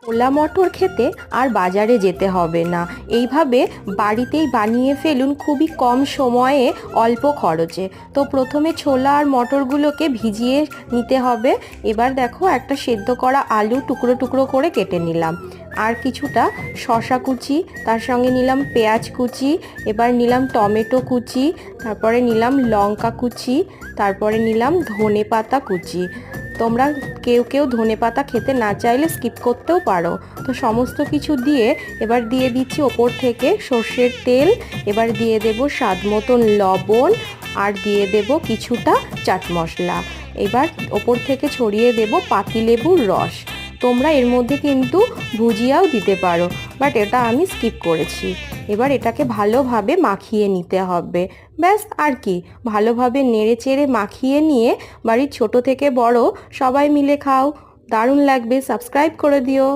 ছোলা মটর খেতে আর বাজারে যেতে হবে না, এইভাবে বাড়িতেই বানিয়ে ফেলুন খুবই কম সময়ে অল্প খরচে। তো প্রথমে ছোলা আর মটরগুলোকে ভিজিয়ে নিতে হবে। এবার দেখো একটা সেদ্ধ করা আলু টুকরো টুকরো করে কেটে নিলাম, আর কিছুটা শসা কুচি, তার সঙ্গে নিলাম পেঁয়াজ কুচি, এবার নিলাম টমেটো কুচি, তারপরে নিলাম লঙ্কা কুচি, তারপরে নিলাম ধনে পাতা কুচি। তোমরা কেউ কেউ ধনেপাতা খেতে না চাইলে স্কিপ করতেও পারো। তো সমস্ত কিছু দিয়ে এবার দিয়ে দিচ্ছি ওপর থেকে সর্ষের তেল, এবার দিয়ে দেব স্বাদ মতন লবণ, আর দিয়ে দেব কিছুটা চাট মশলা। এবার ওপর থেকে ছড়িয়ে দেব পাতিলেবুর রস। তোমরা এর মধ্যে কিন্তু ভুজিয়াও দিতে পারো, বাট এটা আমি স্কিপ করেছি। এবার এটাকে ভালোভাবে মাখিয়ে নিতে হবে। ব্যাস, আর কি, ভালোভাবে নেড়ে চেড়ে মাখিয়ে নিয়ে বাড়ির ছোট থেকে বড় সবাই মিলে খাও, দারুণ লাগবে। সাবস্ক্রাইব করে দিও।